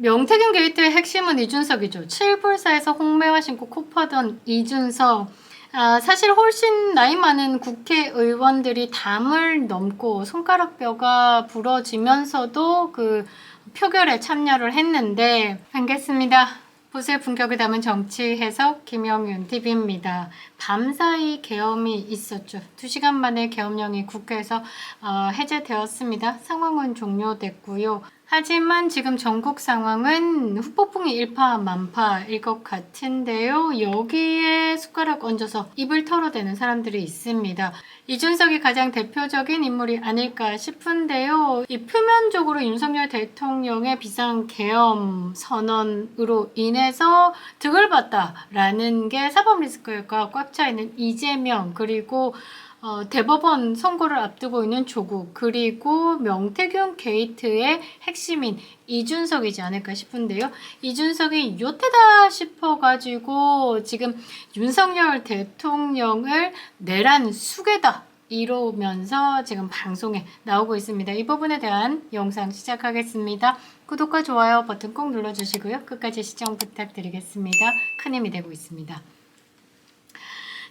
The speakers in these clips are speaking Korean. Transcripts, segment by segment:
명태균 게이트의 핵심은 이준석이죠. 7불사에서 홍매화 신고 코 파던 이준석. 사실 훨씬 나이 많은 국회의원들이 담을 넘고 손가락뼈가 부러지면서도 그 표결에 참여를 했는데, 반갑습니다. 붓의 품격을 담은 정치 해석 김영윤 TV입니다. 밤사이 계엄이 있었죠. 2시간 만에 계엄령이 국회에서 해제되었습니다. 상황은 종료됐고요. 하지만 지금 전국 상황은 후폭풍이 일파만파일 것 같은데요. 여기에 숟가락 얹어서 입을 털어대는 사람들이 있습니다. 이준석이 가장 대표적인 인물이 아닐까 싶은데요. 이 표면적으로 윤석열 대통령의 비상계엄 선언으로 인해서 득을 봤다라는 게 사법리스크가 꽉 차 있는 이재명, 그리고 대법원 선고를 앞두고 있는 조국, 그리고 명태균 게이트의 핵심인 이준석이지 않을까 싶은데요. 이준석이 요때다 싶어가지고 지금 윤석열 대통령을 내란 수괴다 이러면서 지금 방송에 나오고 있습니다. 이 부분에 대한 영상 시작하겠습니다. 구독과 좋아요 버튼 꼭 눌러주시고요. 끝까지 시청 부탁드리겠습니다. 큰 힘이 되고 있습니다.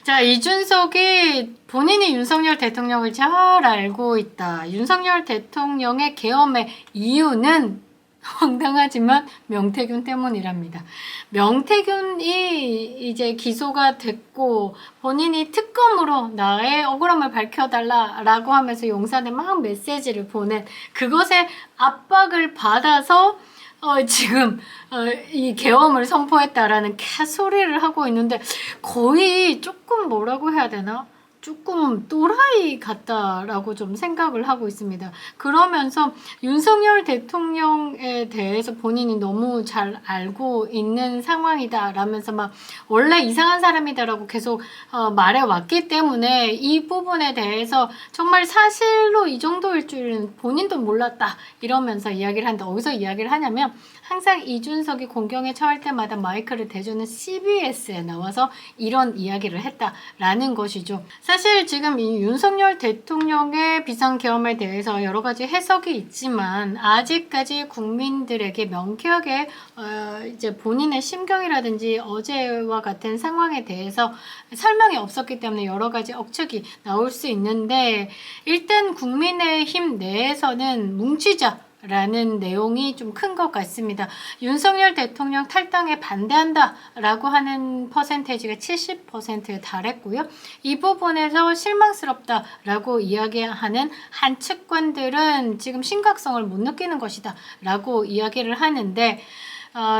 자, 이준석이 본인이 윤석열 대통령을 잘 알고 있다. 윤석열 대통령의 계엄의 이유는 황당하지만 명태균 때문이랍니다. 명태균이 이제 기소가 됐고 본인이 특검으로 나의 억울함을 밝혀달라라고 하면서 용산에 막 메시지를 보낸 그것에 압박을 받아서 지금 이 계엄을 선포했다라는 개소리를 하고 있는데 거의 조금 뭐라고 해야 되나? 조금 또라이 같다라고 좀 생각을 하고 있습니다. 그러면서 윤석열 대통령에 대해서 본인이 너무 잘 알고 있는 상황이다 라면서 막 원래 이상한 사람이다라고 계속 말해왔기 때문에 이 부분에 대해서 정말 사실로 이 정도일 줄은 본인도 몰랐다 이러면서 이야기를 한다. 어디서 이야기를 하냐면 항상 이준석이 공경에 처할 때마다 마이크를 대주는 CBS에 나와서 이런 이야기를 했다라는 것이죠. 사실 지금 이 윤석열 대통령의 비상계엄에 대해서 여러 가지 해석이 있지만 아직까지 국민들에게 명쾌하게 이제 본인의 심경이라든지 어제와 같은 상황에 대해서 설명이 없었기 때문에 여러 가지 억측이 나올 수 있는데 일단 국민의힘 내에서는 뭉치자 라는 내용이 좀 큰 것 같습니다. 윤석열 대통령 탈당에 반대한다 라고 하는 퍼센테이지가 70%에 달했고요. 이 부분에서 실망스럽다 라고 이야기하는 한 측관들은 지금 심각성을 못 느끼는 것이다 라고 이야기를 하는데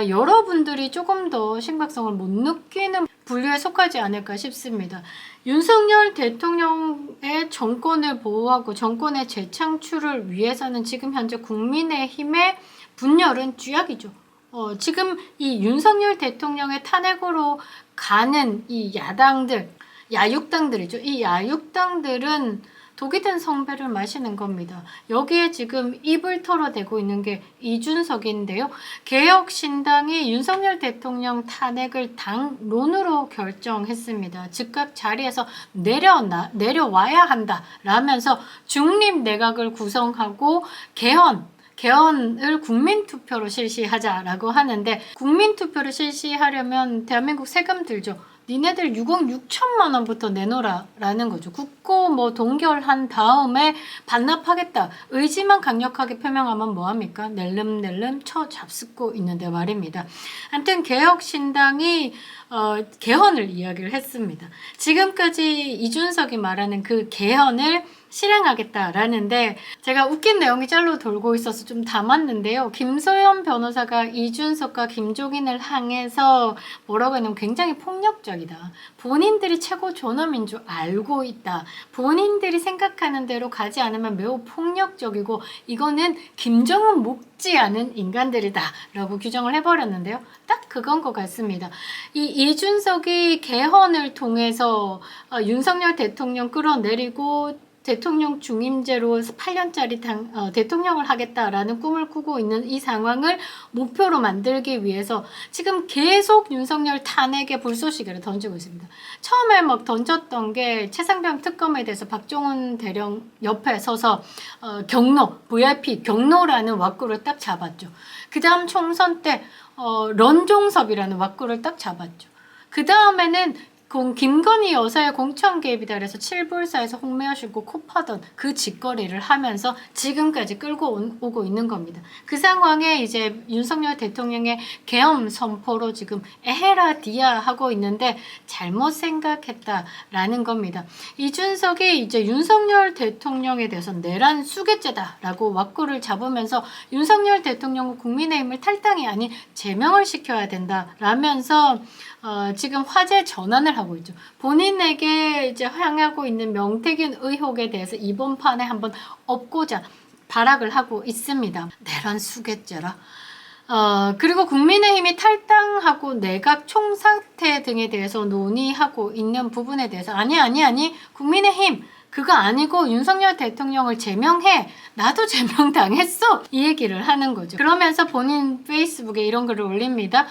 여러분들이 조금 더 심각성을 못 느끼는 분류에 속하지 않을까 싶습니다. 윤석열 대통령의 정권을 보호하고 정권의 재창출을 위해서는 지금 현재 국민의힘의 분열은 쥐약이죠. 지금 이 윤석열 대통령의 탄핵으로 가는 이 야당들, 야육당들이죠. 이 야육당들은 독이 든 성배를 마시는 겁니다. 여기에 지금 입을 털어대고 있는 게 이준석인데요. 개혁신당이 윤석열 대통령 탄핵을 당론으로 결정했습니다. 즉각 자리에서 내려와야 한다라면서 중립내각을 구성하고 개헌을 국민투표로 실시하자라고 하는데 국민투표를 실시하려면 대한민국 세금 들죠. 니네들 6억 6천만 원부터 내놓으라라는 거죠. 굳고 뭐 동결한 다음에 반납하겠다. 의지만 강력하게 표명하면 뭐합니까? 낼름낼름 쳐 잡수고 있는데 말입니다. 아무튼 개혁신당이 개헌을 이야기를 했습니다. 지금까지 이준석이 말하는 그 개헌을 실행하겠다라는데 제가 웃긴 내용이 짤로 돌고 있어서 좀 담았는데요. 김소연 변호사가 이준석과 김종인을 향해서 뭐라고 했냐면 굉장히 폭력적이다. 본인들이 최고 존엄인 줄 알고 있다. 본인들이 생각하는 대로 가지 않으면 매우 폭력적이고 이거는 김정은 묵지 않은 인간들이다 라고 규정을 해버렸는데요. 딱 그건 것 같습니다. 이 이준석이 개헌을 통해서 윤석열 대통령 끌어내리고 대통령 중임제로 8년짜리 대통령을 하겠다라는 꿈을 꾸고 있는 이 상황을 목표로 만들기 위해서 지금 계속 윤석열 탄핵의 불쏘시개를 던지고 있습니다. 처음에 막 던졌던 게 최상병 특검에 대해서 박종훈 대령 옆에 서서 경로, VIP 경로라는 왁구를 딱 잡았죠. 그 다음 총선 때 런종섭이라는 왁구를 딱 잡았죠. 그 다음에는 김건희 여사의 공천 개입이다 그래서 칠불사에서 홍매화 신고 코 파던 그 짓거리를 하면서 지금까지 끌고 오고 있는 겁니다. 그 상황에 이제 윤석열 대통령의 계엄 선포로 지금 에헤라 디아 하고 있는데 잘못 생각했다라는 겁니다. 이준석이 이제 윤석열 대통령에 대해서 내란 수괴죄다라고 왁구를 잡으면서 윤석열 대통령은 국민의힘을 탈당이 아닌 제명을 시켜야 된다라면서 지금 화제 전환을 하고 있죠. 본인에게 이제 향하고 있는 명태균 의혹에 대해서 이번 판에 한번 엎고자 발악을 하고 있습니다. 내란 수괴죄라. 그리고 국민의힘이 탈당하고 내각 총사퇴 등에 대해서 논의하고 있는 부분에 대해서 아니 국민의힘 그거 아니고 윤석열 대통령을 제명해. 나도 제명당했어. 이 얘기를 하는 거죠. 그러면서 본인 페이스북에 이런 글을 올립니다.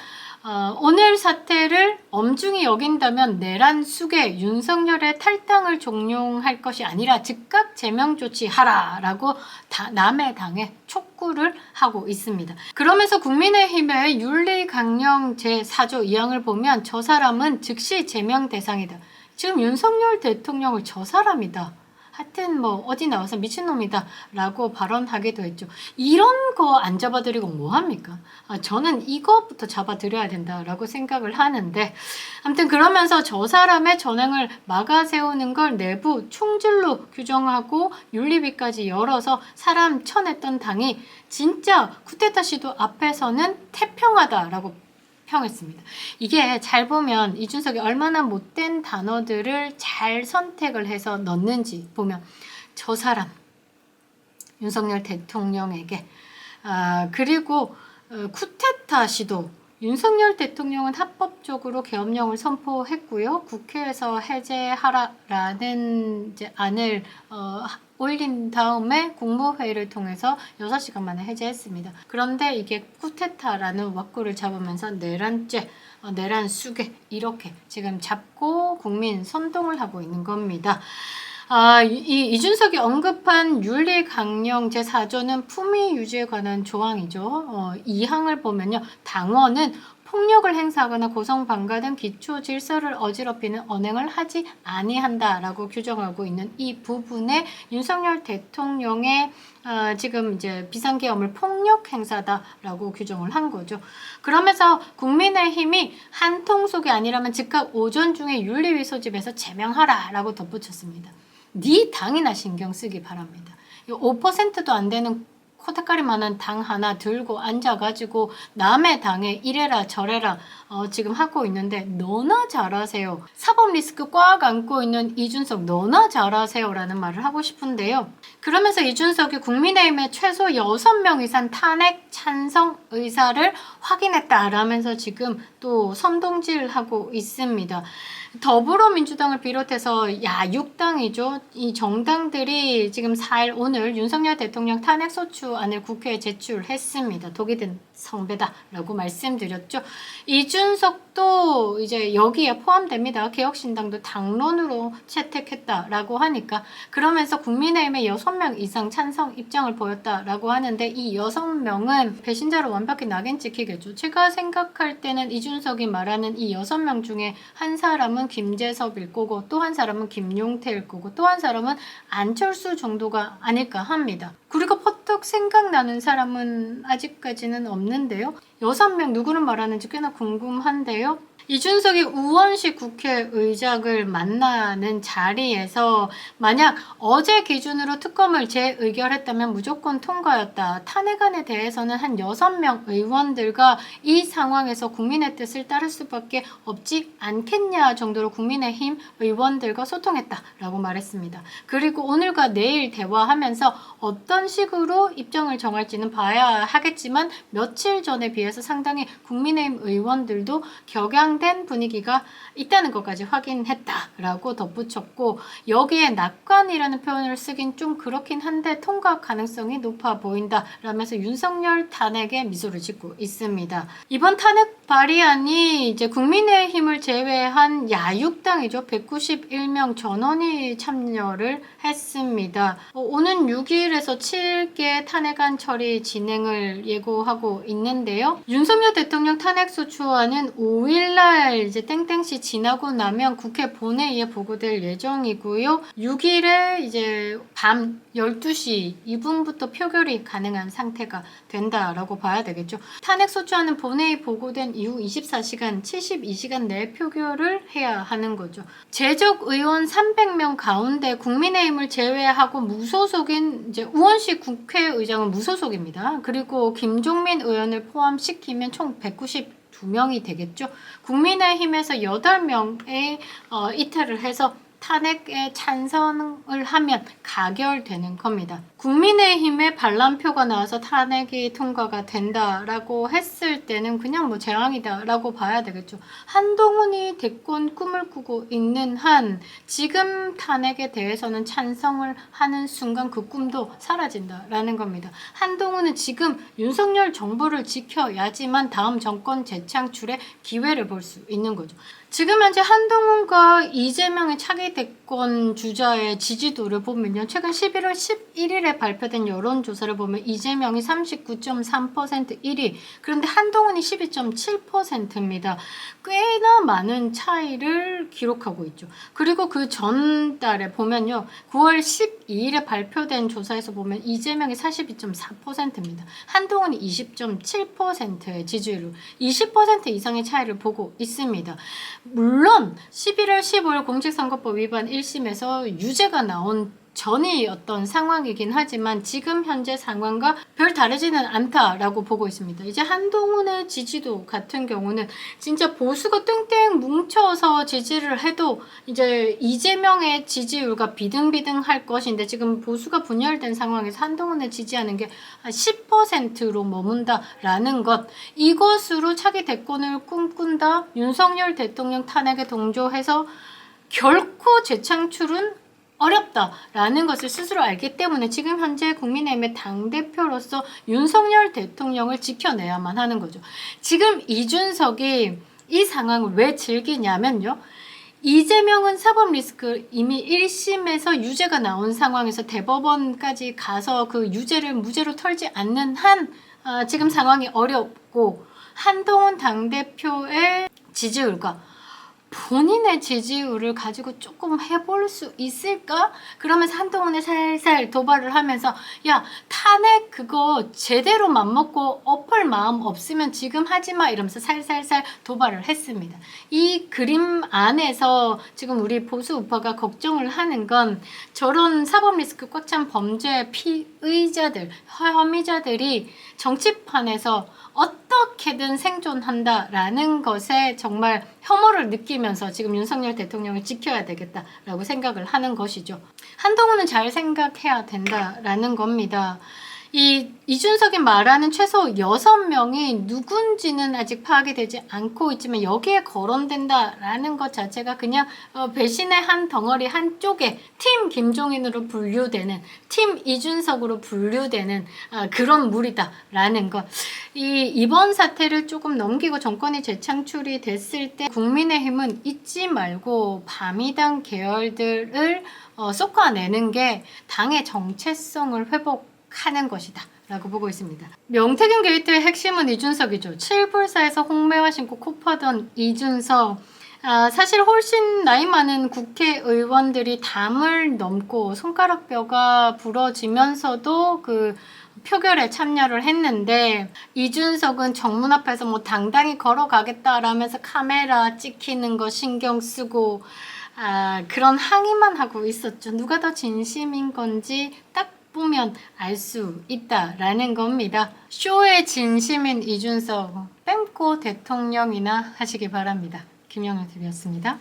오늘 사태를 엄중히 여긴다면 내란 수괴 윤석열의 탈당을 종용할 것이 아니라 즉각 제명 조치하라 라고 남의 당에 촉구를 하고 있습니다. 그러면서 국민의힘의 윤리강령 제4조 2항을 보면 저 사람은 즉시 제명 대상이다. 지금 윤석열 대통령을 저 사람이다. 하여튼 뭐 어디 나와서 미친놈이다 라고 발언하기도 했죠. 이런 거 안 잡아드리고 뭐합니까? 저는 이것부터 잡아드려야 된다라고 생각을 하는데 아무튼 그러면서 저 사람의 전횡을 막아세우는 걸 내부 총질로 규정하고 윤리위까지 열어서 사람 쳐냈던 당이 진짜 쿠데타 시도 앞에서는 태평하다라고 평했습니다. 이게 잘 보면 이준석이 얼마나 못된 단어들을 잘 선택을 해서 넣는지 보면 저 사람 윤석열 대통령에게 그리고 쿠데타 시도 윤석열 대통령은 합법적으로 계엄령을 선포했고요. 국회에서 해제하라라는 이제 안을 올린 다음에 국무회의를 통해서 6시간 만에 해제했습니다. 그런데 이게 쿠데타라는 왁구를 잡으면서 내란죄, 내란 수괴 이렇게 지금 잡고 국민 선동을 하고 있는 겁니다. 이준석이 언급한 윤리강령 제4조는 품위 유지에 관한 조항이죠. 이 항을 보면요. 당원은 폭력을 행사하거나 고성방가 등 기초 질서를 어지럽히는 언행을 하지 아니한다라고 규정하고 있는 이 부분에 윤석열 대통령의 지금 이제 비상계엄을 폭력 행사다라고 규정을 한 거죠. 그러면서 국민의힘이 한 통속이 아니라면 즉각 오전 중에 윤리위 소집해서 제명하라라고 덧붙였습니다. 네 당이나 신경 쓰기 바랍니다. 5%도 안 되는 코테가리만한 당 하나 들고 앉아가지고 남의 당에 이래라 저래라 지금 하고 있는데 너나 잘하세요. 사법 리스크 꽉 안고 있는 이준석 너나 잘하세요 라는 말을 하고 싶은데요. 그러면서 이준석이 국민의힘에 최소 6명 이상 탄핵 찬성 의사를 확인했다라면서 지금 또 선동질하고 있습니다. 더불어민주당을 비롯해서 야육당이죠. 이 정당들이 지금 4일 오늘 윤석열 대통령 탄핵소추안을 국회에 제출했습니다. 독이 든 성배다라고 말씀드렸죠. 이준석도 이제 여기에 포함됩니다. 개혁신당도 당론으로 채택했다라고 하니까 그러면서 국민의힘에 6명 이상 찬성 입장을 보였다라고 하는데 이 6명은 배신자로 완벽히 낙인 찍히겠죠. 제가 생각할 때는 이준석이 말하는 이 6명 중에 한 사람은 김재섭일 거고 또 한 사람은 김용태일 거고 또 한 사람은 안철수 정도가 아닐까 합니다. 그리고 퍼뜩 생각나는 사람은 아직까지는 없는데요. 6명 누구를 말하는지 꽤나 궁금한데요. 이준석이 우원식 국회의장을 만나는 자리에서 만약 어제 기준으로 특검을 재의결했다면 무조건 통과였다. 탄핵안에 대해서는 한 6명 의원들과 이 상황에서 국민의 뜻을 따를 수밖에 없지 않겠냐 정도로 국민의힘 의원들과 소통했다라고 말했습니다. 그리고 오늘과 내일 대화하면서 어떤 식으로 입장을 정할지는 봐야 하겠지만 며칠 전에 비해서 상당히 국민의힘 의원들도 격양 긴장된 분위기가 있다는 것까지 확인했다라고 덧붙였고, 여기에 낙관이라는 표현을 쓰긴 좀 그렇긴 한데 통과 가능성이 높아 보인다 라면서 윤석열 탄핵에 미소를 짓고 있습니다. 이번 탄핵 발의안이 이제 국민의힘을 제외한 야육당이죠. 191명 전원이 참여를 했습니다. 오는 6일에서 7개 탄핵안 처리 진행을 예고하고 있는데요. 윤석열 대통령 탄핵소추안은 5일날 이제 땡땡시 지나고 나면 국회 본회의에 보고될 예정이고요. 6일에 이제 밤 12시 2분부터 표결이 가능한 상태가 된다라고 봐야 되겠죠. 탄핵소추안은 본회의 보고된 이후 24시간, 72시간 내에 표결을 해야 하는 거죠. 재적 의원 300명 가운데 국민의힘을 제외하고 무소속인 이제 우원식 국회의장은 무소속입니다. 그리고 김종민 의원을 포함시키면 총 192명이 되겠죠. 국민의힘에서 8명의 이탈을 해서 탄핵에 찬성을 하면 가결되는 겁니다. 국민의힘의 반란표가 나와서 탄핵이 통과가 된다라고 했을 때는 그냥 뭐 재앙이다라고 봐야 되겠죠. 한동훈이 대권 꿈을 꾸고 있는 한 지금 탄핵에 대해서는 찬성을 하는 순간 그 꿈도 사라진다라는 겁니다. 한동훈은 지금 윤석열 정부를 지켜야지만 다음 정권 재창출의 기회를 볼 수 있는 거죠. 지금 현재 한동훈과 이재명의 차기 대권 주자의 지지도를 보면요. 최근 11월 11일에 발표된 여론조사를 보면 이재명이 39.3% 1위, 그런데 한동훈이 12.7%입니다. 꽤나 많은 차이를 기록하고 있죠. 그리고 그 전달에 보면요. 9월 12일에 발표된 조사에서 보면 이재명이 42.4%입니다. 한동훈이 20.7%의 지지율로 20% 이상의 차이를 보고 있습니다. 물론 11월 15일 공직선거법 위반 1심에서 유죄가 나온 전이었던 상황이긴 하지만 지금 현재 상황과 별 다르지는 않다라고 보고 있습니다. 이제 한동훈의 지지도 같은 경우는 진짜 보수가 땡땡 뭉쳐서 지지를 해도 이제 이재명의 지지율과 비등비등할 것인데, 지금 보수가 분열된 상황에서 한동훈을 지지하는 게 10%로 머문다라는 것, 이것으로 차기 대권을 꿈꾼다, 윤석열 대통령 탄핵에 동조해서 결코 재창출은 어렵다라는 것을 스스로 알기 때문에 지금 현재 국민의힘의 당대표로서 윤석열 대통령을 지켜내야만 하는 거죠. 지금 이준석이 이 상황을 왜 즐기냐면요. 이재명은 사법 리스크 이미 1심에서 유죄가 나온 상황에서 대법원까지 가서 그 유죄를 무죄로 털지 않는 한 지금 상황이 어렵고, 한동훈 당대표의 지지율과 본인의 지지율을 가지고 조금 해볼 수 있을까? 그러면서 한동훈에 살살 도발을 하면서 야, 탄핵 그거 제대로 맘먹고 엎을 마음 없으면 지금 하지마 이러면서 살살살 도발을 했습니다. 이 그림 안에서 지금 우리 보수 우파가 걱정을 하는 건 저런 사법 리스크 꽉 찬 범죄 피의자들, 혐의자들이 정치판에서 어떻게든 생존한다라는 것에 정말 혐오를 느끼면서 지금 윤석열 대통령을 지켜야 되겠다라고 생각을 하는 것이죠. 한동훈은 잘 생각해야 된다라는 겁니다. 이준석이 말하는 최소 6명이 누군지는 아직 파악이 되지 않고 있지만 여기에 거론된다라는 것 자체가 그냥 배신의 한 덩어리 한쪽에 팀 김종인으로 분류되는, 팀 이준석으로 분류되는 그런 무리다라는 것. 이번 사태를 조금 넘기고 정권이 재창출이 됐을 때 국민의힘은 잊지 말고 밤이당 계열들을 쏟아내는 게 당의 정체성을 회복하는 것이다 라고 보고 있습니다. 명태균 게이트의 핵심은 이준석이죠. 7불사에서 홍매화 신고 코 파던 이준석. 사실 훨씬 나이 많은 국회의원들이 담을 넘고 손가락뼈가 부러지면서도 그 표결에 참여를 했는데, 이준석은 정문 앞에서 뭐 당당히 걸어가겠다라면서 카메라 찍히는 거 신경 쓰고 그런 항의만 하고 있었죠. 누가 더 진심인 건지 딱 보면 알 수 있다라는 겁니다. 쇼의 진심인 이준석, 뺨꼬 대통령이나 하시기 바랍니다. 김영현TV였습니다.